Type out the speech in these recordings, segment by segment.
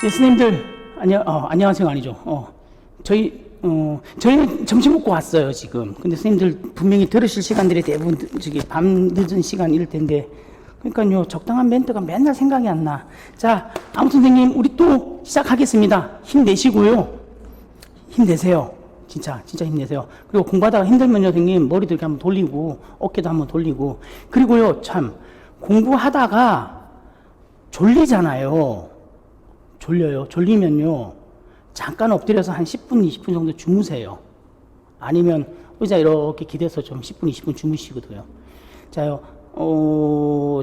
네, 선생님들, 안녕하세요. 아니죠. 저희는 점심 먹고 왔어요, 지금. 근데 선생님들 분명히 들으실 시간들이 대부분 밤 늦은 시간 이럴 텐데. 그러니까요, 적당한 멘트가 맨날 생각이 안 나. 자, 아무튼 선생님, 우리 또 시작하겠습니다. 힘내시고요. 힘내세요. 진짜 힘내세요. 그리고 공부하다가 힘들면요, 선생님, 머리도 이렇게 한번 돌리고, 어깨도 한번 돌리고. 그리고요, 참, 공부하다가 졸리잖아요. 졸려요. 졸리면요, 잠깐 엎드려서 한 10분, 20분 정도 주무세요. 아니면 의자 이렇게 기대서 좀 10분, 20분 주무시거든요. 자요,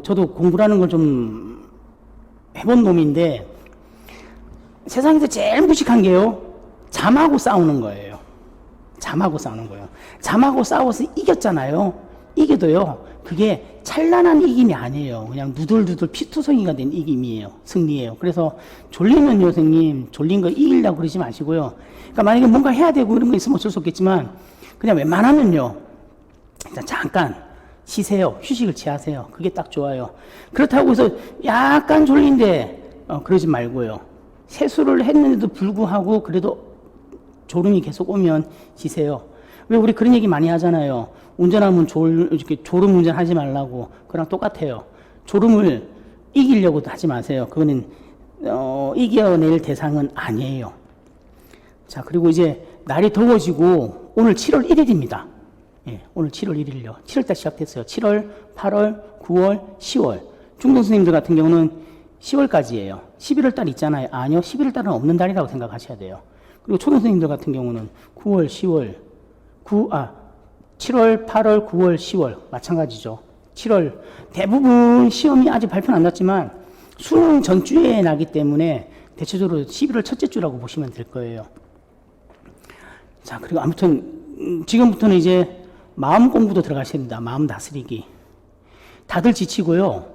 저도 공부라는 걸 좀 해본 놈인데, 세상에서 제일 무식한 게요, 잠하고 싸우는 거예요. 잠하고 싸우는 거예요. 잠하고 싸워서 이겼잖아요. 이겨도요, 그게 찬란한 이김이 아니에요. 그냥 누들누들 피투성이가 된 이김이에요. 승리예요. 그래서 졸리면요, 선생님, 졸린 거 이기려고 그러지 마시고요. 그러니까 만약에 뭔가 해야 되고 이런 거 있으면 어쩔 수 없겠지만, 그냥 웬만하면요, 일단 잠깐 쉬세요. 휴식을 취하세요. 그게 딱 좋아요. 그렇다고 해서 약간 졸린데, 그러지 말고요. 세수를 했는데도 불구하고 그래도 졸음이 계속 오면 쉬세요. 왜 우리 그런 얘기 많이 하잖아요. 운전하면 이렇게 졸음 운전하지 말라고. 그랑 똑같아요. 졸음을 이기려고도 하지 마세요. 그거는 이겨낼 대상은 아니에요. 자, 그리고 이제 날이 더워지고 오늘 7월 1일입니다. 예, 오늘 7월 1일요. 7월달 시작됐어요. 7월, 8월, 9월, 10월. 중등 스님들 같은 경우는 10월까지예요. 11월달 있잖아요. 아니요, 11월달은 없는 달이라고 생각하셔야 돼요. 그리고 초등 스님들 같은 경우는 9월, 10월, 7월, 8월, 9월, 10월 마찬가지죠. 7월 대부분 시험이 아직 발표는 안 났지만 수능 전주에 나기 때문에 대체적으로 11월 첫째 주라고 보시면 될 거예요. 자, 그리고 아무튼 지금부터는 이제 마음 공부도 들어가셔야 됩니다. 마음 다스리기. 다들 지치고요.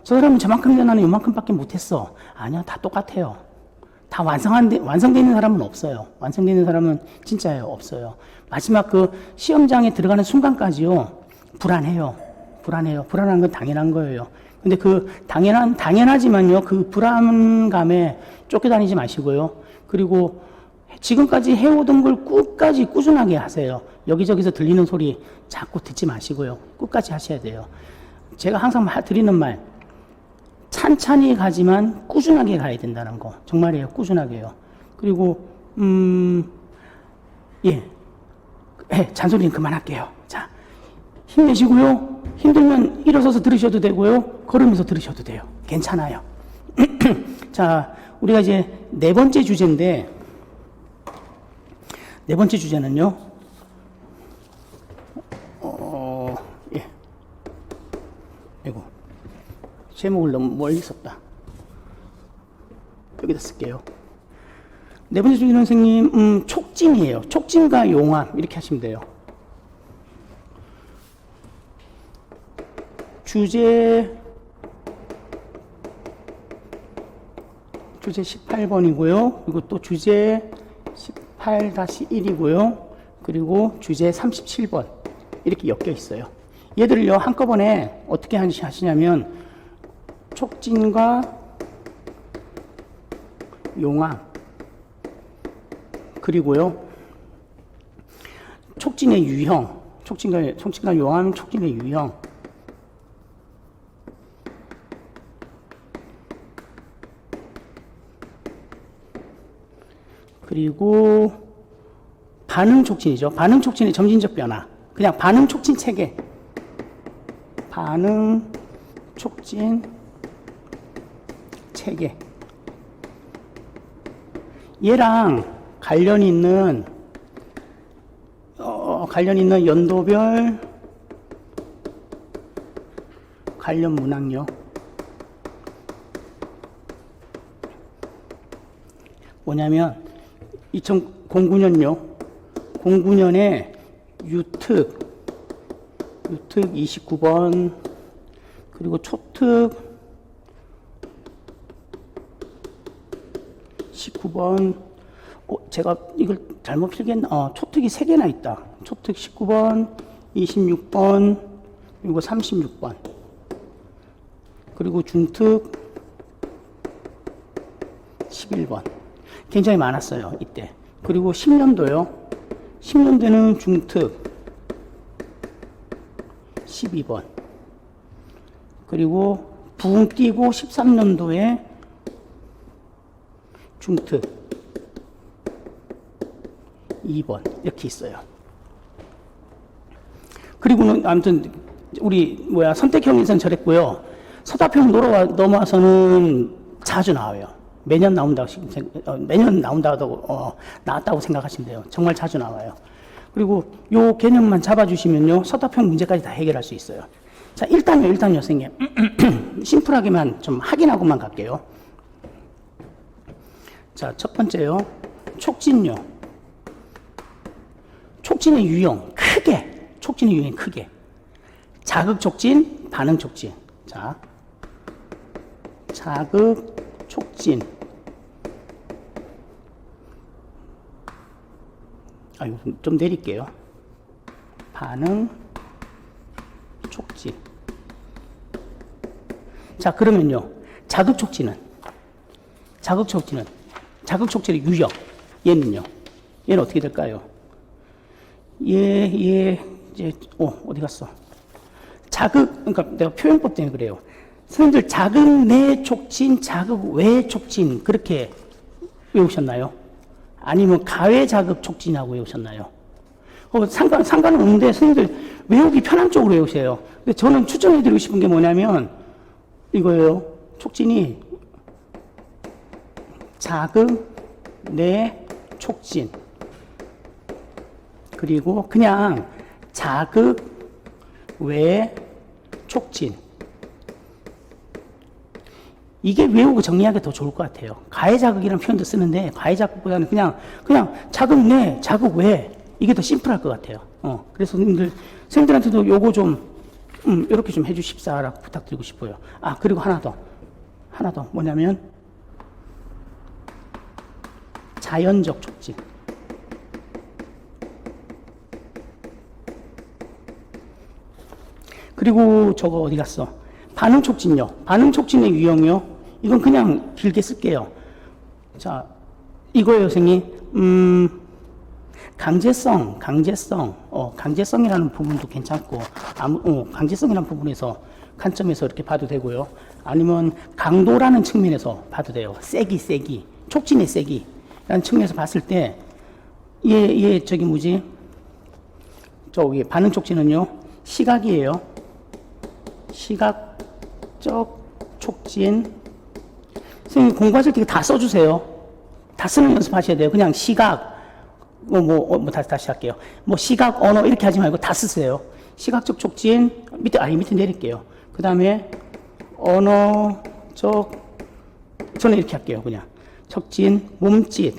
저 사람은 저만큼인데 나는 요만큼밖에 못했어. 아니요, 다 똑같아요. 다 완성되어 있는 사람은 없어요. 완성되어 있는 사람은 진짜예요. 없어요. 마지막 그 시험장에 들어가는 순간까지요, 불안해요. 불안한 건 당연한 거예요. 근데 그 당연하지만요, 그 불안감에 쫓겨다니지 마시고요. 그리고 지금까지 해오던 걸 끝까지 꾸준하게 하세요. 여기저기서 들리는 소리 자꾸 듣지 마시고요. 끝까지 하셔야 돼요. 제가 항상 드리는 말, 찬찬히 가지만 꾸준하게 가야 된다는 거. 정말이에요. 꾸준하게요. 그리고 잔소리는 그만할게요. 자, 힘내시고요. 힘들면 일어서서 들으셔도 되고요. 걸으면서 들으셔도 돼요. 괜찮아요. 자, 우리가 이제 네 번째 주제인데, 네 번째 주제는요, 제목을 너무 멀리 썼다. 여기다 쓸게요. 네 번째 주제는 선생님, 촉진이에요. 촉진과 용암, 이렇게 하시면 돼요. 주제 18번이고요. 그리고 또 주제 18-1이고요. 그리고 주제 37번. 이렇게 엮여 있어요. 얘들을요, 한꺼번에 어떻게 하시냐면, 촉진과 용암, 그리고요, 촉진의 유형, 촉진과 용암, 촉진의 유형, 그리고 반응 촉진이죠. 반응 촉진의 점진적 변화. 그냥 반응 촉진 체계. 반응 촉진 체계. 얘랑 관련 있는 연도별 관련 문항요. 뭐냐면 2009년요. 09년에 유특 29번, 그리고 초특 19번, 제가 이걸 잘못 필겠나? 초특이 3개나 있다. 초특 19번, 26번, 그리고 36번. 그리고 중특 11번. 굉장히 많았어요, 이때. 그리고 10년도요. 10년도에는 중특 12번. 그리고 붕 띄고 13년도에 중특 2번. 이렇게 있어요. 그리고는 아무튼 우리 선택형 인선 저랬고요. 서답형 넘어와서는 자주 나와요. 매년 매년 나왔다고 생각하시면 돼요. 정말 자주 나와요. 그리고 요 개념만 잡아주시면요, 서답형 문제까지 다 해결할 수 있어요. 자, 일단요, 선생님. 심플하게만 좀 확인하고만 갈게요. 자, 첫 번째요. 촉진요. 촉진의 유형, 촉진의 유형이 크게. 자극 촉진, 반응 촉진. 자, 자극 촉진. 이거 좀 내릴게요. 반응 촉진. 자, 그러면요. 자극 촉진의 유형. 얘는요. 얘는 어떻게 될까요? 이제, 어디 갔어? 그러니까 내가 표현법 때문에 그래요. 선생님들 자극 내 촉진, 자극 외 촉진 그렇게 외우셨나요? 아니면 가외 자극 촉진하고 외우셨나요? 상관은 없는데 선생님들 외우기 편한 쪽으로 외우세요. 근데 저는 추천해드리고 싶은 게 뭐냐면 이거예요. 촉진이 자극 내 촉진 그리고 그냥 자극 외 촉진. 이게 외우고 정리하기 더 좋을 것 같아요. 가해 자극이라는 표현도 쓰는데 가해 자극보다는 그냥 자극 내, 자극 외 이게 더 심플할 것 같아요. 그래서 선생님들한테도 요거 좀 이렇게 좀 해주십사라고 부탁드리고 싶어요. 그리고 하나 더 뭐냐면 자연적 촉진. 그리고 저거 어디 갔어? 반응 촉진요. 반응 촉진의 유형이요. 이건 그냥 길게 쓸게요. 자, 이거예요, 선생님. 강제성이라는 부분도 괜찮고, 강제성이라는 부분에서 관점에서 이렇게 봐도 되고요. 아니면 강도라는 측면에서 봐도 돼요. 세기, 촉진의 세기라는 측면에서 봤을 때, 저기 반응 촉진은요, 시각이에요. 시각적 촉진. 선생님 공부하실 때 다 써주세요. 다 쓰는 연습하셔야 돼요. 그냥 시각, 다시 할게요. 시각, 언어 이렇게 하지 말고 다 쓰세요. 시각적 촉진, 밑에 내릴게요. 그 다음에 언어적, 저는 이렇게 할게요. 그냥 촉진, 몸짓,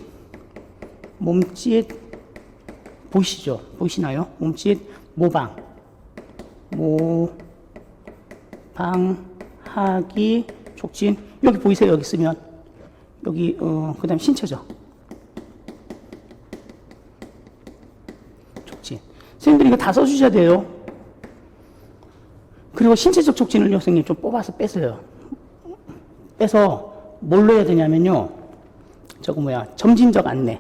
보이시나요? 몸짓, 모방하기, 촉진. 여기 보이세요? 여기 쓰면. 여기, 그 다음 신체적. 촉진. 선생님들이 이거 다 써주셔야 돼요. 그리고 신체적 촉진을 선생님 좀 뽑아서 빼서요. 빼서 뭘로 해야 되냐면요. 점진적 안내.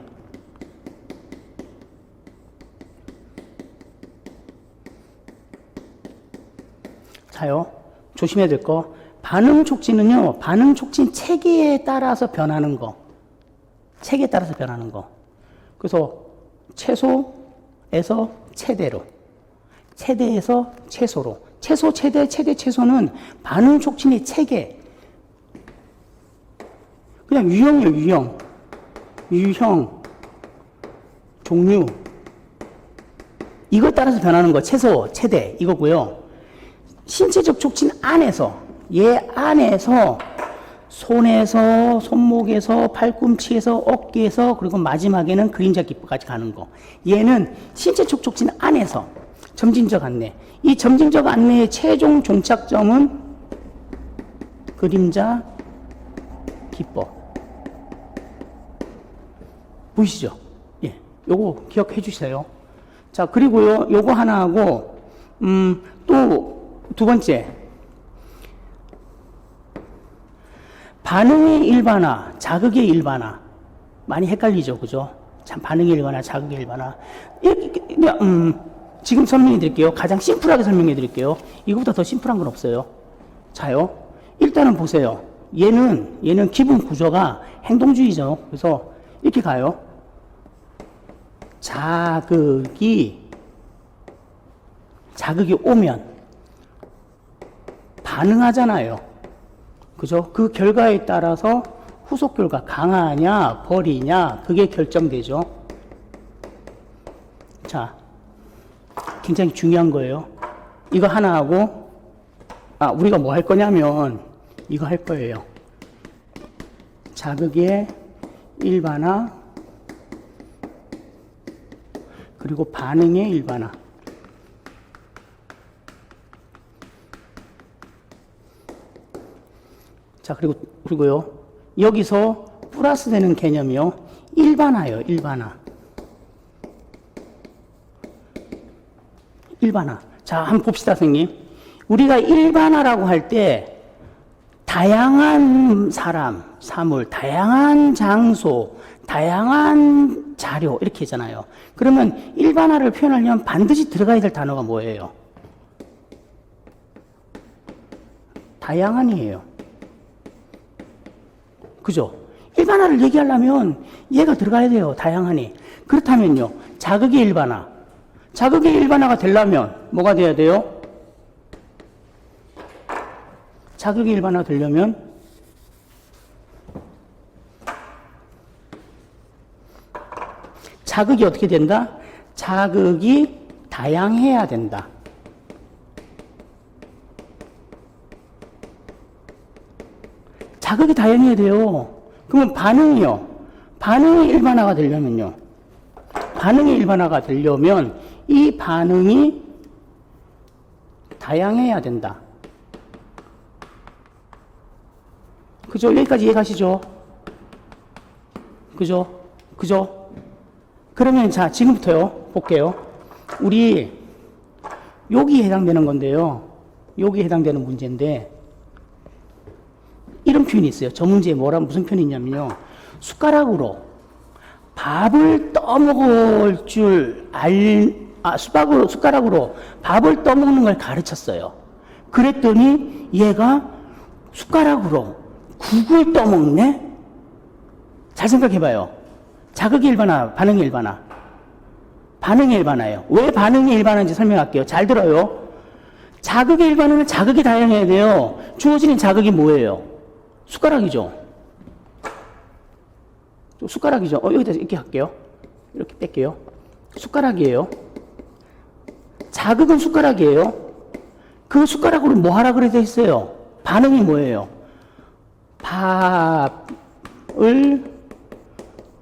자요. 조심해야 될 거. 반응 촉진은요, 반응 촉진 체계에 따라서 변하는 거. 그래서 최소에서 최대로. 최대에서 최소로. 최소, 최대, 최소는 반응 촉진의 체계. 그냥 유형이에요, 유형. 종류. 이걸 따라서 변하는 거. 최소, 최대. 이거고요. 신체적 촉진 안에서 손에서, 손목에서, 팔꿈치에서, 어깨에서, 그리고 마지막에는 그림자 기법까지 가는 거. 얘는 신체적 촉진 안에서 점진적 안내. 이 점진적 안내의 최종 종착점은 그림자 기법. 보이시죠? 예. 요거 기억해 주세요. 자, 그리고요, 요거 하나 하고, 또 두 번째. 반응의 일반화, 자극의 일반화. 많이 헷갈리죠, 그죠? 참, 반응의 일반화, 자극의 일반화. 지금 설명해 드릴게요. 가장 심플하게 설명해 드릴게요. 이거보다 더 심플한 건 없어요. 자요. 일단은 보세요. 얘는 기본 구조가 행동주의죠. 그래서 이렇게 가요. 자극이 오면 반응하잖아요. 그죠? 그 결과에 따라서 후속 결과 강하냐, 버리냐, 그게 결정되죠. 자, 굉장히 중요한 거예요. 이거 하나 하고, 우리가 뭐 할 거냐면, 이거 할 거예요. 자극의 일반화, 그리고 반응의 일반화. 자, 그리고요. 여기서 플러스 되는 개념이요. 일반화예요, 일반화. 일반화. 자, 한번 봅시다, 선생님. 우리가 일반화라고 할 때, 다양한 사람, 사물, 다양한 장소, 다양한 자료, 이렇게 했잖아요. 그러면 일반화를 표현하려면 반드시 들어가야 될 단어가 뭐예요? 다양한이에요. 그죠? 일반화를 얘기하려면 얘가 들어가야 돼요. 다양하니. 그렇다면요. 자극의 일반화. 자극의 일반화가 되려면 뭐가 돼야 돼요? 자극의 일반화가 되려면 자극이 어떻게 된다? 자극이 다양해야 된다. 자극이 다양해야 돼요. 그러면 반응이요. 반응의 일반화가 되려면요. 반응의 일반화가 되려면 이 반응이 다양해야 된다. 그죠? 여기까지 이해가시죠? 그죠? 그러면 자, 지금부터요. 볼게요. 우리 여기에 해당되는 건데요. 여기에 해당되는 문제인데 이런 표현이 있어요. 저 문제에 무슨 표현이 있냐면요. 숟가락으로 밥을 떠먹을 줄 숟가락으로 밥을 떠먹는 걸 가르쳤어요. 그랬더니 얘가 숟가락으로 국을 떠먹네? 잘 생각해봐요. 자극의 일반화, 반응의 일반화. 반응의 일반화예요. 왜 반응의 일반화인지 설명할게요. 잘 들어요. 자극의 일반화는 자극이 다양해야 돼요. 주어지는 자극이 뭐예요? 숟가락이죠. 숟가락이죠. 여기다 이렇게 할게요. 이렇게 뺄게요. 숟가락이에요. 자극은 숟가락이에요. 그 숟가락으로 뭐 하라 그래 돼 있어요? 반응이 뭐예요? 밥을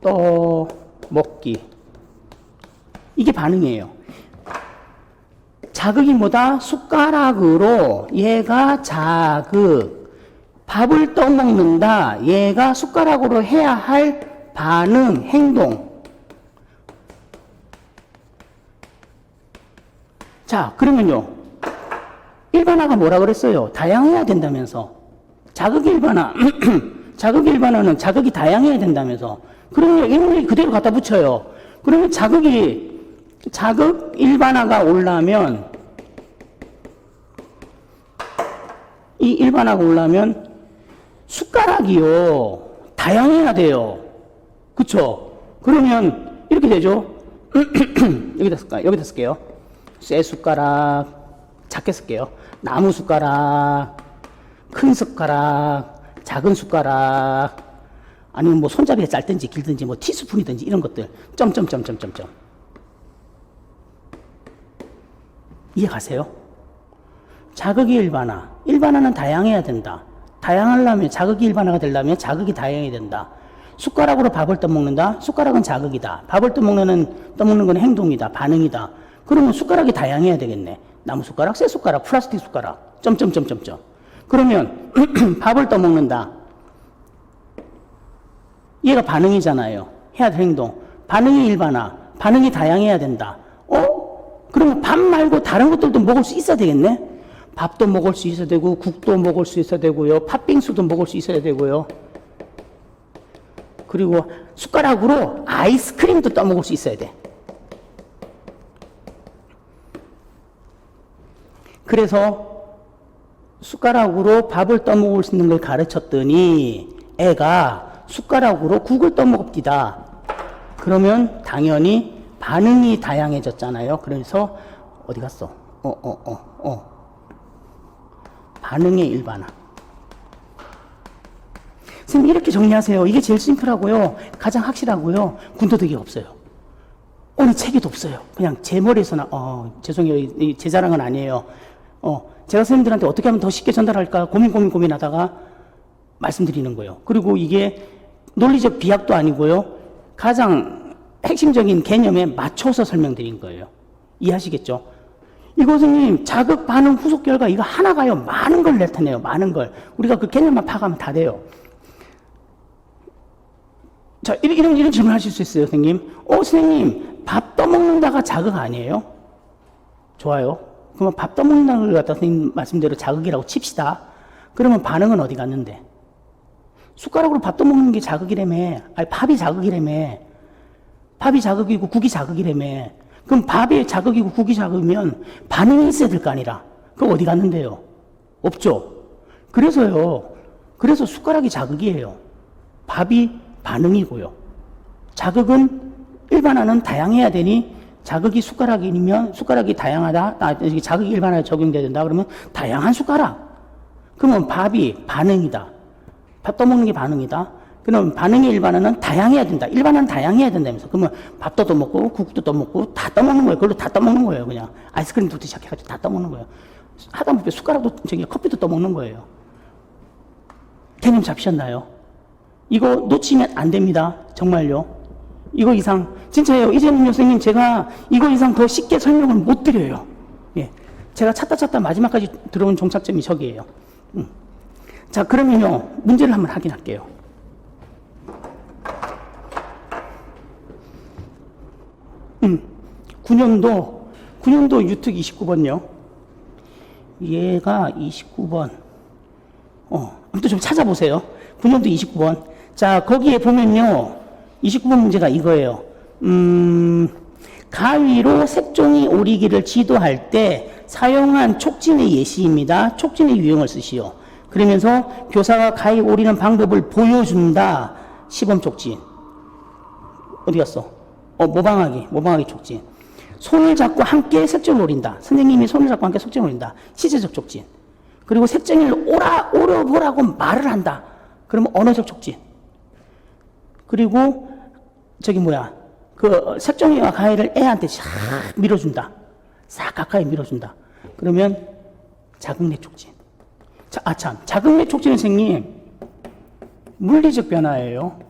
떠먹기. 이게 반응이에요. 자극이 뭐다? 숟가락으로 얘가 밥을 떠먹는다. 얘가 숟가락으로 해야 할 반응, 행동. 자, 그러면요. 일반화가 뭐라 그랬어요? 다양해야 된다면서. 자극의 일반화. 자극의 일반화는 자극이 다양해야 된다면서. 그러면 이놈이 그대로 갖다 붙여요. 그러면 자극 일반화가 오려면, 이 일반화가 오려면 숟가락이요. 다양해야 돼요. 그쵸? 그러면 이렇게 되죠? 여기다 쓸게요. 쇠 숟가락, 작게 쓸게요. 나무 숟가락, 큰 숟가락, 작은 숟가락, 아니면 뭐 손잡이가 짧든지 길든지 뭐 티스푼이든지 이런 것들. 점점점점점점. 이해 가세요? 자극의 일반화. 일반화는 다양해야 된다. 다양하려면, 자극이 일반화가 되려면 자극이 다양해야 된다. 숟가락으로 밥을 떠먹는다? 숟가락은 자극이다. 밥을 떠먹는 건 행동이다. 반응이다. 그러면 숟가락이 다양해야 되겠네. 나무 숟가락, 쇠 숟가락, 플라스틱 숟가락. 점점점점점. 그러면 밥을 떠먹는다. 얘가 반응이잖아요. 해야 될 행동. 반응의 일반화. 반응이 다양해야 된다. 그러면 밥 말고 다른 것들도 먹을 수 있어야 되겠네? 밥도 먹을 수 있어야 되고, 국도 먹을 수 있어야 되고요. 팥빙수도 먹을 수 있어야 되고요. 그리고 숟가락으로 아이스크림도 떠먹을 수 있어야 돼. 그래서 숟가락으로 밥을 떠먹을 수 있는 걸 가르쳤더니 애가 숟가락으로 국을 떠먹읍디다. 그러면 당연히 반응이 다양해졌잖아요. 그래서 어디 갔어? 반응의 일반화. 선생님 이렇게 정리하세요. 이게 제일 심플하고요. 가장 확실하고요. 군더더기가 없어요. 어느 책에도 없어요. 그냥 제 머리에서나 죄송해요. 제 자랑은 아니에요. 제가 선생님들한테 어떻게 하면 더 쉽게 전달할까 고민하다가 말씀드리는 거예요. 그리고 이게 논리적 비약도 아니고요. 가장 핵심적인 개념에 맞춰서 설명드린 거예요. 이해하시겠죠? 이거 선생님 자극, 반응, 후속 결과 이거 하나가요. 많은 걸 나타내요. 많은 걸. 우리가 그 개념만 파악하면 다 돼요. 자, 이런 질문 하실 수 있어요, 선생님. 선생님, 밥 떠먹는다가 자극 아니에요? 좋아요. 그러면 밥 떠먹는다는 걸 갖다 선생님 말씀대로 자극이라고 칩시다. 그러면 반응은 어디 갔는데? 숟가락으로 밥 떠먹는 게 자극이라며. 아니, 밥이 자극이라며. 밥이 자극이고 국이 자극이라며. 그럼 밥이 자극이고 국이 자극이면 반응이 있어야 될 거 아니라. 그럼 어디 갔는데요? 없죠. 그래서 숟가락이 자극이에요. 밥이 반응이고요. 자극은 일반화는 다양해야 되니 자극이 숟가락이면 숟가락이 다양하다. 자극이 일반화에 적용돼야 된다. 그러면 다양한 숟가락. 그러면 밥이 반응이다. 밥 떠먹는 게 반응이다. 그럼 반응의 일반화는 다양해야 된다. 일반화는 다양해야 된다면서. 그러면 밥도 떠먹고 국도 떠먹고 다 떠먹는 거예요. 그걸로 다 떠먹는 거예요. 그냥 아이스크림부터 시작해가지고 다 떠먹는 거예요. 하다못해 숟가락도 커피도 떠먹는 거예요. 개념 잡히셨나요? 이거 놓치면 안 됩니다. 정말요. 이거 이상 진짜예요. 이제는요 선생님 제가 이거 이상 더 쉽게 설명을 못 드려요. 예, 제가 찾다 마지막까지 들어온 종착점이 저기예요. 자 그러면요 문제를 한번 확인할게요. 9년도 유특 29번요. 얘가 29번. 아무튼 좀 찾아보세요. 9년도 29번. 자, 거기에 보면요. 29번 문제가 이거예요. 가위로 색종이 오리기를 지도할 때 사용한 촉진의 예시입니다. 촉진의 유형을 쓰시오. 그러면서 교사가 가위 오리는 방법을 보여준다. 시범 촉진. 어디 갔어? 모방하기 촉진. 손을 잡고 함께 색종을 오린다. 선생님이 손을 잡고 함께 색종을 오린다. 시제적 촉진. 그리고 색종이를 오려보라고 말을 한다. 그러면 언어적 촉진. 그리고 그 색종이와 가위를 애한테 싹 밀어준다. 싹 가까이 밀어준다. 그러면 자극내 촉진. 자극내 촉진은 선생님 물리적 변화예요.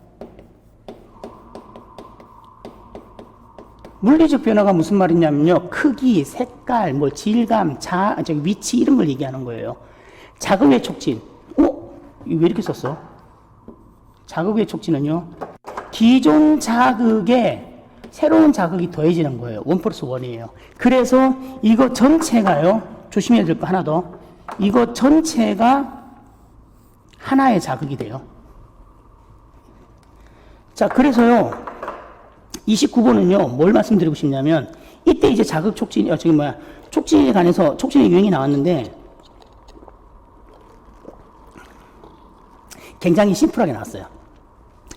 물리적 변화가 무슨 말이냐면요. 크기, 색깔, 질감, 위치 이런 걸 얘기하는 거예요. 자극의 촉진. 이거 왜 이렇게 썼어? 자극의 촉진은요. 기존 자극에 새로운 자극이 더해지는 거예요. 1+1이에요. 그래서 이거 전체가요. 조심해야 될 거 하나 더. 이거 전체가 하나의 자극이 돼요. 자, 그래서요. 29번은요, 뭘 말씀드리고 싶냐면, 이때 이제 자극 촉진, 촉진에 관해서 촉진의 유형이 나왔는데, 굉장히 심플하게 나왔어요.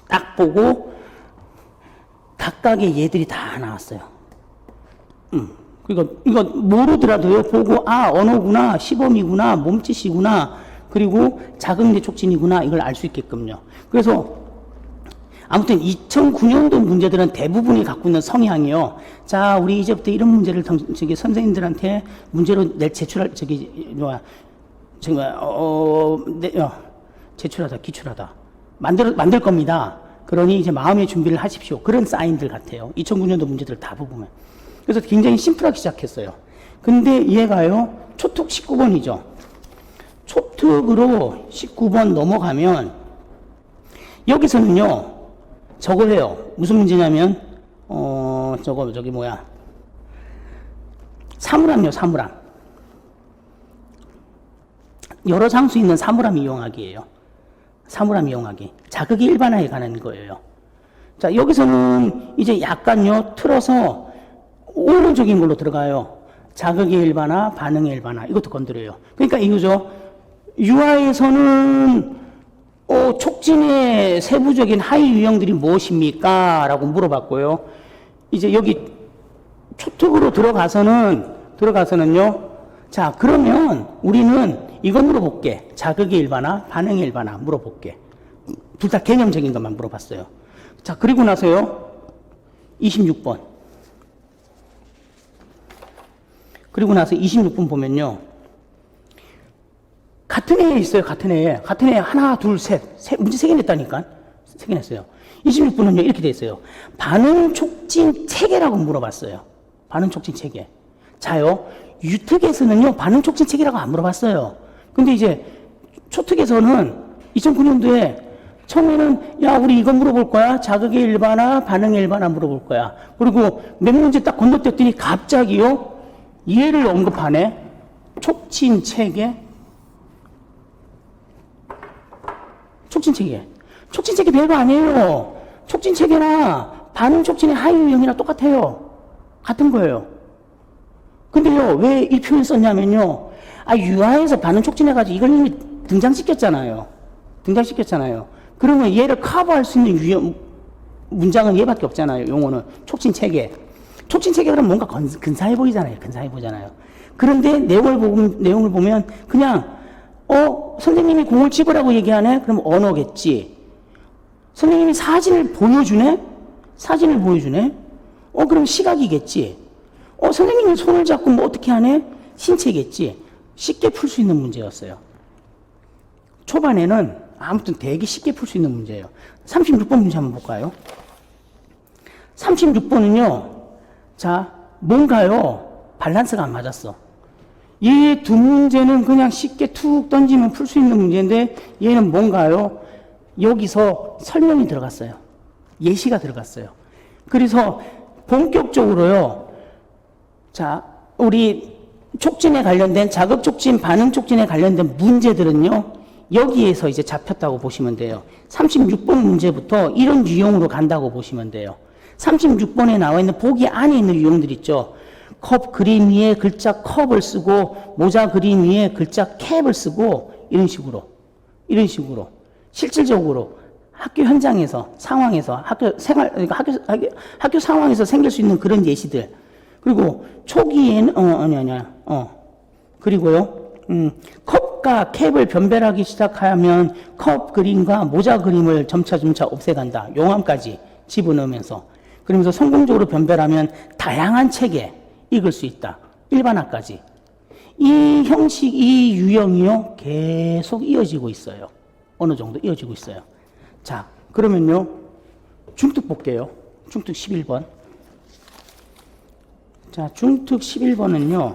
딱 보고, 각각의 얘들이 다 나왔어요. 이거 모르더라도요, 보고, 언어구나, 시범이구나, 몸짓이구나, 그리고 자극내 촉진이구나, 이걸 알 수 있게끔요. 그래서, 아무튼 2009년도 문제들은 대부분이 갖고 있는 성향이요. 자, 우리 이제부터 이런 문제를 선생님들한테 문제로 제출하다, 기출하다. 만들 겁니다. 그러니 이제 마음의 준비를 하십시오. 그런 사인들 같아요. 2009년도 문제들 다 보면. 그래서 굉장히 심플하게 시작했어요. 근데 얘가요, 초특 19번이죠. 초특으로 19번 넘어가면, 여기서는요, 저걸 해요. 무슨 문제냐면, 사물함이요, 사물함. 여러 장수 있는 사물함 이용하기예요. 사물함 이용하기. 자극이 일반화에 관한 거예요. 자, 여기서는 이제 약간요, 틀어서 오론적인 걸로 들어가요. 자극의 일반화, 반응의 일반화. 이것도 건드려요. 그러니까 이거죠. 유아에서는 촉진의 세부적인 하위 유형들이 무엇입니까? 라고 물어봤고요. 이제 여기 초특으로 들어가서는요. 자, 그러면 우리는 이거 물어볼게. 자극의 일반화, 반응의 일반화 물어볼게. 둘 다 개념적인 것만 물어봤어요. 자, 그리고 나서요. 26번. 그리고 나서 26번 보면요. 같은 애에 있어요. 같은 애에 하나, 둘, 셋. 문제 3개 냈다니까. 3개 냈어요. 26번은요. 이렇게 돼 있어요. 반응 촉진 체계라고 물어봤어요. 반응 촉진 체계. 자요. 유특에서는요. 반응 촉진 체계라고 안 물어봤어요. 근데 이제 초특에서는 2009년도에 처음에는 야, 우리 이거 물어볼 거야. 자극의 일반화, 반응의 일반화 물어볼 거야. 그리고 몇 문제 딱 건너뛰었더니 갑자기요. 얘를 언급하네. 촉진 체계. 촉진 체계 별거 아니에요. 촉진 체계나 반응 촉진의 하위 유형이랑 똑같아요. 같은 거예요. 근데요, 왜 이 표현을 썼냐면요. 유아에서 반응 촉진해가지고 이걸 이미 등장시켰잖아요. 그러면 얘를 커버할 수 있는 유형, 문장은 얘밖에 없잖아요. 용어는. 촉진 체계. 촉진 체계가 뭔가 근사해 보이잖아요. 그런데 내용을 보면 그냥 선생님이 공을 집으라고 얘기하네? 그럼 언어겠지. 선생님이 사진을 보여주네? 그럼 시각이겠지. 선생님이 손을 잡고 뭐 어떻게 하네? 신체겠지. 쉽게 풀 수 있는 문제였어요. 초반에는 아무튼 되게 쉽게 풀 수 있는 문제예요. 36번 문제 한번 볼까요? 36번은요. 자, 뭔가요? 밸런스가 안 맞았어. 이 두 문제는 그냥 쉽게 툭 던지면 풀 수 있는 문제인데 얘는 뭔가요? 여기서 설명이 들어갔어요. 예시가 들어갔어요. 그래서 본격적으로요. 자, 우리 촉진에 관련된 자극 촉진, 반응 촉진에 관련된 문제들은요. 여기에서 이제 잡혔다고 보시면 돼요. 36번 문제부터 이런 유형으로 간다고 보시면 돼요. 36번에 나와 있는 보기 안에 있는 유형들 있죠. 컵 그림 위에 글자 컵을 쓰고 모자 그림 위에 글자 캡을 쓰고 이런 식으로 실질적으로 학교 현장에서 상황에서 학교 상황에서 생길 수 있는 그런 예시들. 그리고 초기에는 그리고요. 컵과 캡을 변별하기 시작하면 컵 그림과 모자 그림을 점차 없애간다. 용암까지 집어넣으면서. 그러면서 성공적으로 변별하면 다양한 책에 읽을 수 있다. 일반화까지. 이 형식, 이 유형이요. 계속 이어지고 있어요. 어느 정도 이어지고 있어요. 자, 그러면요. 중특 볼게요. 중특 11번. 자, 중특 11번은요.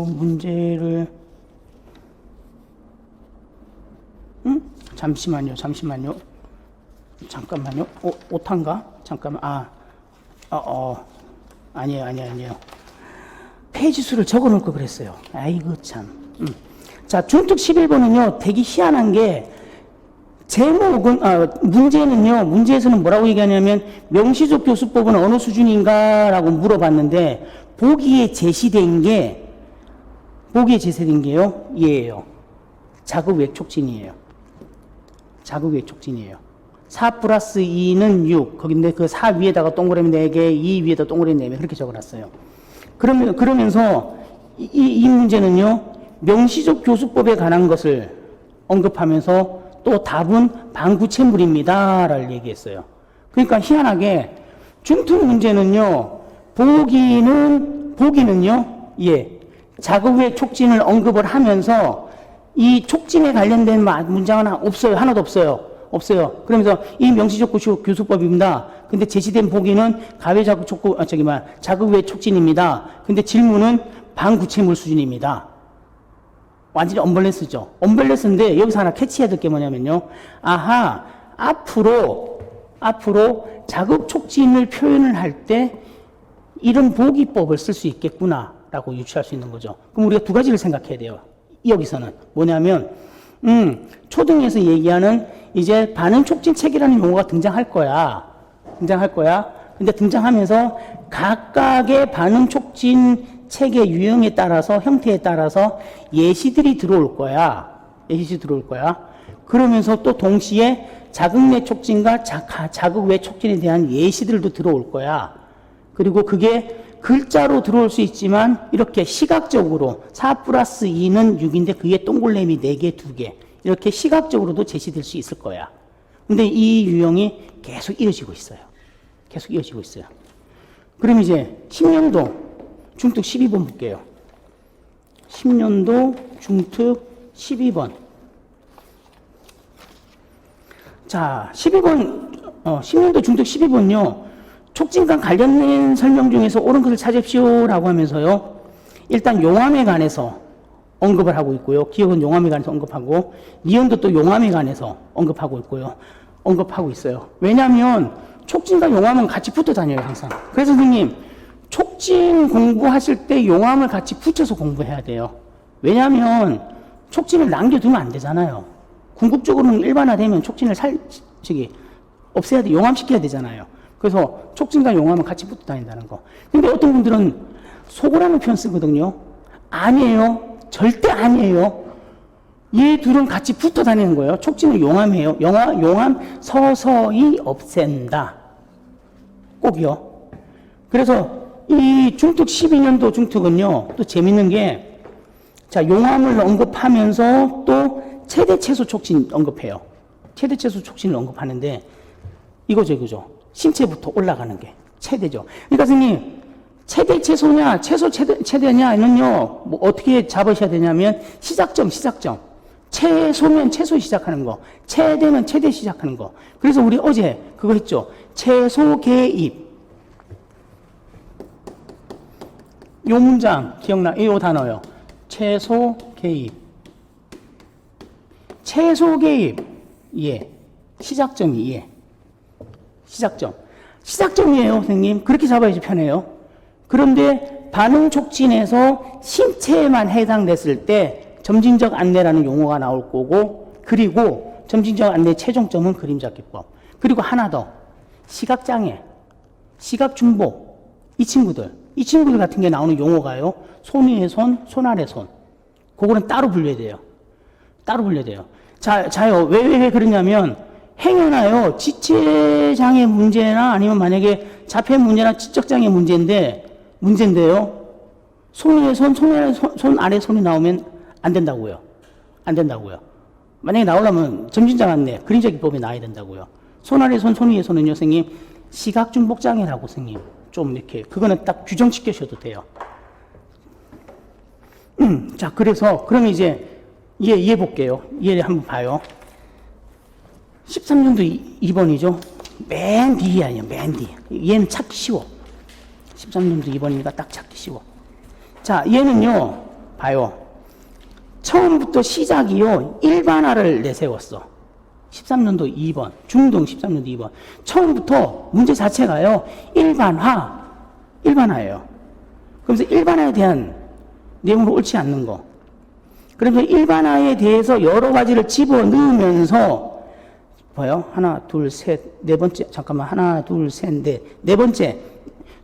문제를 잠시만요. 오탄가? 잠깐만. 아니에요. 페이지 수를 적어 놓을 걸 그랬어요. 아이고, 참. 자, 중특 11번은요, 되게 희한한 게, 문제에서는 뭐라고 얘기하냐면, 명시적 교수법은 어느 수준인가? 라고 물어봤는데, 보기에 제시된 게요, 얘예요. 자극외 촉진이에요. 4 플러스 2는 6. 거긴데 그 4 위에다가 동그라미 4개, 2 위에다 동그라미 4개, 그렇게 적어놨어요. 그러면서 이 문제는요, 명시적 교수법에 관한 것을 언급하면서 또 답은 반구체물입니다. 라고 얘기했어요. 그러니까 희한하게 중특 문제는요, 보기는요, 자극외 촉진을 언급을 하면서 이 촉진에 관련된 문장은 하나도 없어요. 그러면서 이 명시적 교수법입니다. 근데 제시된 보기는 자극외 촉진입니다. 근데 질문은 반구체물 수준입니다. 완전히 언밸런스죠. 언밸런스인데 여기서 하나 캐치해야 될 게 뭐냐면요. 앞으로 자극 촉진을 표현을 할 때 이런 보기법을 쓸 수 있겠구나라고 유추할 수 있는 거죠. 그럼 우리가 두 가지를 생각해야 돼요. 여기서는 뭐냐면 초등에서 얘기하는 이제 반응 촉진 책이라는 용어가 등장할 거야. 근데 등장하면서 각각의 반응 촉진 책의 유형에 따라서 형태에 따라서 예시들이 들어올 거야. 그러면서 또 동시에 자극 내 촉진과 자극 외 촉진에 대한 예시들도 들어올 거야. 그리고 그게 글자로 들어올 수 있지만 이렇게 시각적으로 4 플러스 2는 6인데 그게 동글레미 4개, 2개 이렇게 시각적으로도 제시될 수 있을 거야. 근데 이 유형이 계속 이어지고 있어요. 그럼 이제 10년도 중특 12번 볼게요. 10년도 중특 12번. 자, 10년도 중특 12번요. 촉진과 관련된 설명 중에서 옳은 것을 찾으십시오라고 하면서요. 일단 용암에 관해서 언급을 하고 있고요. 기억은 용암에 관해서 언급하고, 니은도 또 용암에 관해서 언급하고 있어요. 왜냐하면 촉진과 용암은 같이 붙어 다녀요, 항상. 그래서 선생님, 촉진 공부하실 때 용암을 같이 붙여서 공부해야 돼요. 왜냐하면 촉진을 남겨두면 안 되잖아요. 궁극적으로는 일반화되면 촉진을 없애야 돼, 용암시켜야 되잖아요. 그래서 촉진과 용암은 같이 붙어 다닌다는 거. 근데 어떤 분들은 속으라는 표현 쓰거든요. 아니에요. 절대 아니에요. 얘 둘은 같이 붙어 다니는 거예요. 촉진은 용암이에요. 용암 서서히 없앤다. 꼭이요. 그래서 이 중특 12년도 중특은요, 또 재밌는 게, 자, 용암을 언급하면서 또 최대 최소 촉진 언급해요. 최대 최소 촉진을 언급하는데, 이거죠. 신체부터 올라가는 게 최대죠. 그러니까 선생님, 최대 최소냐, 최대냐는요, 뭐 어떻게 잡으셔야 되냐면, 시작점. 최소면 최소 시작하는 거, 최대면 최대 시작하는 거. 그래서 우리 어제 그거 했죠. 최소 개입. 요 문장 기억나? 이 단어요. 최소 개입. 예. 시작점이 예. 시작점이에요, 선생님. 그렇게 잡아야지 편해요. 그런데 반응 촉진에서 신체에만 해당됐을 때 점진적 안내라는 용어가 나올 거고, 그리고 점진적 안내 최종점은 그림자 기법. 그리고 하나 더. 시각장애, 시각중복. 이 친구들 같은 게 나오는 용어가요. 손 위에 손, 손 아래 손. 그거는 따로 분류해야 돼요. 자요. 왜 그러냐면, 행여나요, 지체장애 문제나 아니면 만약에 자폐 문제나 지적장애 문제인데요. 손 위에 손, 손 아래 손이 나오면 안 된다고요. 만약에 나오려면 점진적 안내, 그림자 기법이 나와야 된다고요. 손 아래 손, 손 위에 손은요, 선생님, 시각중복장애라고 선생님. 좀 이렇게, 그거는 딱 규정시켜셔도 돼요. 자, 그럼 이제, 얘 볼게요. 얘 한번 봐요. 13년도 2번이죠. 맨 뒤에 아니에요. 맨 뒤. 얘는 찾기 쉬워. 13년도 2번이니까 딱 찾기 쉬워. 자, 얘는요. 봐요. 처음부터 시작이요. 일반화를 내세웠어. 13년도 2번. 중등 13년도 2번. 처음부터 문제 자체가요. 일반화예요. 그래서 일반화에 대한 내용으로 옳지 않는 거. 그래서 일반화에 대해서 여러 가지를 집어넣으면서 봐요. 하나, 둘, 셋, 네 번째. 잠깐만. 하나, 둘, 셋, 넷. 네 번째.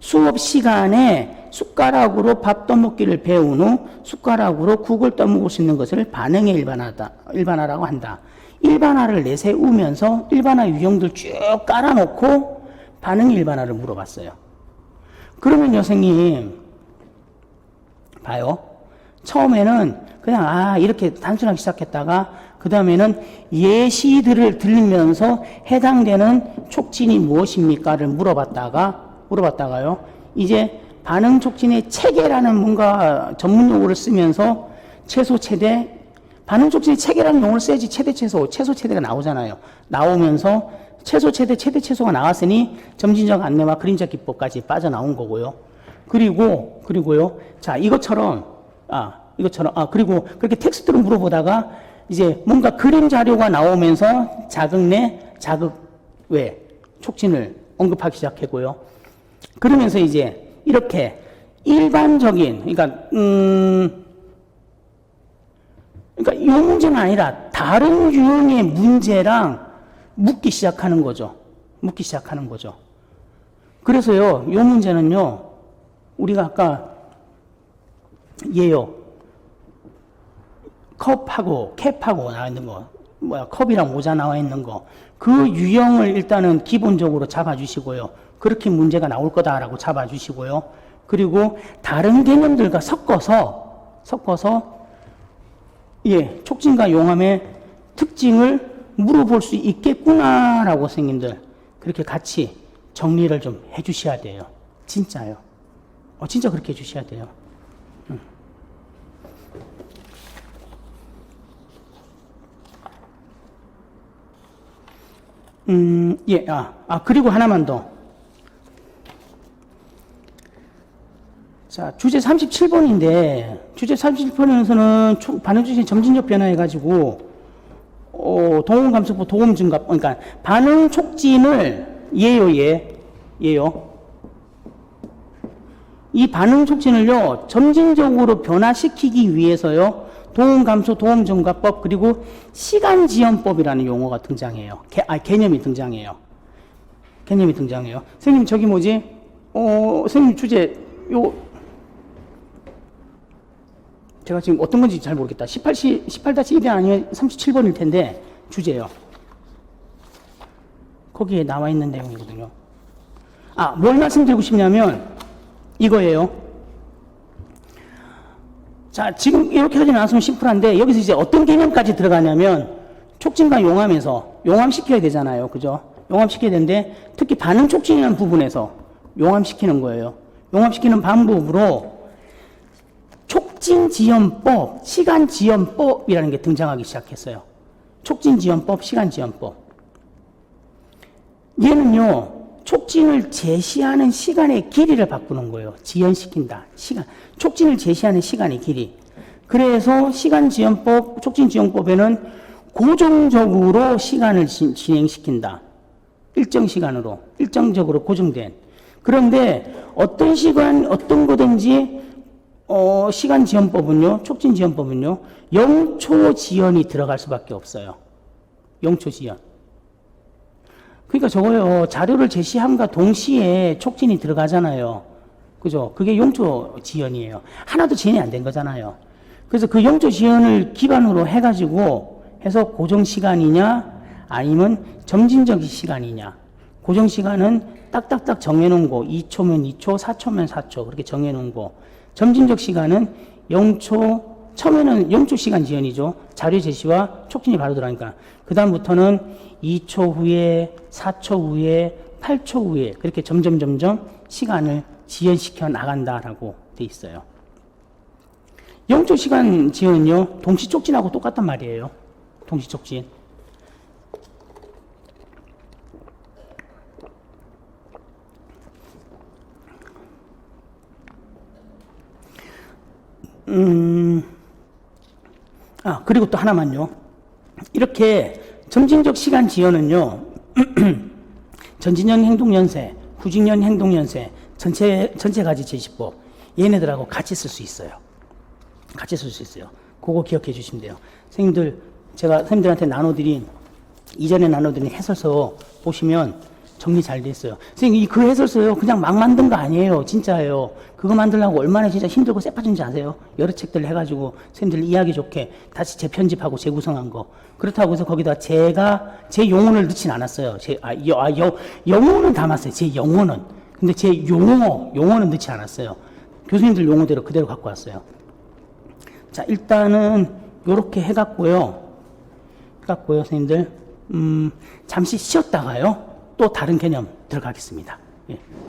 수업 시간에 숟가락으로 밥 떠먹기를 배운 후 숟가락으로 국을 떠먹을 수 있는 것을 반응의 일반화라고 한다. 일반화를 내세우면서 일반화 유형들 쭉 깔아놓고 반응의 일반화를 물어봤어요. 그러면 선생님, 봐요. 처음에는 그냥 이렇게 단순하게 시작했다가 그 다음에는 예시들을 들으면서 해당되는 촉진이 무엇입니까를 물어봤다가요. 이제 반응 촉진의 체계라는 뭔가 전문 용어를 쓰면서 최소 최대, 반응 촉진의 체계라는 용어를 써야지 최대 최소 최대가 나오잖아요. 나오면서 최소 최대 최소가 나왔으니 점진적 안내와 그림자 기법까지 빠져나온 거고요. 그리고요. 자, 이것처럼 그리고 그렇게 텍스트로 물어보다가 이제 뭔가 그림 자료가 나오면서 자극 내, 자극 외 촉진을 언급하기 시작했고요. 그러면서 이제 이렇게 일반적인, 그러니까 이 문제는 아니라 다른 유형의 문제랑 묶기 시작하는 거죠. 묶기 시작하는 거죠. 그래서요, 이 문제는요, 우리가 아까 얘요, 컵하고 캡하고 나와 있는 거, 컵이랑 모자 나와 있는 거, 그 유형을 일단은 기본적으로 잡아주시고요. 그렇게 문제가 나올 거다라고 잡아주시고요. 그리고 다른 개념들과 섞어서 예, 촉진과 용암의 특징을 물어볼 수 있겠구나라고 선생님들 그렇게 같이 정리를 좀 해주셔야 돼요. 진짜요. 진짜 그렇게 해주셔야 돼요. 예, 그리고 하나만 더. 자, 주제 37번인데, 주제 37번에서는 반응 촉진 점진적 변화해가지고, 동원감속부 도움 증가, 그러니까 반응 촉진을, 얘요. 이 반응 촉진을요, 점진적으로 변화시키기 위해서요, 도움감소, 도움증가법, 그리고 시간지연법이라는 용어가 등장해요. 개념이 등장해요. 선생님, 저기 뭐지? 선생님 주제, 제가 지금 어떤 건지 잘 모르겠다. 18-1이 아니면 37번일 텐데, 주제요. 거기에 나와 있는 내용이거든요. 뭘 말씀드리고 싶냐면, 이거예요. 자, 지금 이렇게 하지 않았으면 심플한데, 여기서 이제 어떤 개념까지 들어가냐면, 촉진과 용암에서, 용암시켜야 되잖아요. 그죠? 용암시켜야 되는데, 특히 반응 촉진이라는 부분에서 용암시키는 거예요. 용암시키는 방법으로, 촉진지연법, 시간지연법이라는 게 등장하기 시작했어요. 촉진지연법, 시간지연법. 얘는요, 촉진을 제시하는 시간의 길이를 바꾸는 거예요. 지연시킨다. 촉진을 제시하는 시간의 길이. 그래서 시간지연법, 촉진지연법에는 고정적으로 시간을 진행시킨다. 일정적으로 고정된. 그런데 어떤 거든지 시간지연법은요, 촉진지연법은요, 0초 지연이 들어갈 수밖에 없어요. 0초 지연. 그러니까 저거요, 자료를 제시함과 동시에 촉진이 들어가잖아요. 그죠? 그게 0초 지연이에요. 하나도 지연이 안 된 거잖아요. 그래서 그 0초 지연을 기반으로 해서 고정시간이냐, 아니면 점진적 시간이냐. 고정시간은 딱딱딱 정해놓은 거, 2초면 2초, 4초면 4초, 그렇게 정해놓은 거. 점진적 시간은 0초, 처음에는 0초 시간 지연이죠. 자료 제시와 촉진이 바로 들어가니까. 그 다음부터는 2초 후에, 4초 후에, 8초 후에, 그렇게 점점 시간을 지연시켜 나간다라고 돼 있어요. 0초 시간 지연은요, 동시 촉진하고 똑같단 말이에요. 동시 촉진. 그리고 또 하나만요. 이렇게 점진적 시간 지연은요, 전진형 행동연세, 후진형 행동연세, 전체 가지 제시법, 얘네들하고 같이 쓸 수 있어요. 그거 기억해 주시면 돼요. 제가 선생님들한테 이전에 나눠드린 해설서 보시면 정리 잘 돼 있어요. 선생님, 그 해설서요, 그냥 막 만든 거 아니에요. 진짜예요. 그거 만들려고 얼마나 진짜 힘들고 쎄빠진지 아세요? 여러 책들 해가지고 선생님들 이해하기 좋게 다시 재편집하고 재구성한 거. 그렇다고 해서 거기다 제 용어를 넣진 않았어요. 영어는 담았어요. 제 영어는. 근데 제 용어는 넣지 않았어요. 교수님들 용어대로 그대로 갖고 왔어요. 자, 일단은 요렇게 해갖고요, 선생님들, 잠시 쉬었다가요, 또 다른 개념 들어가겠습니다. 예.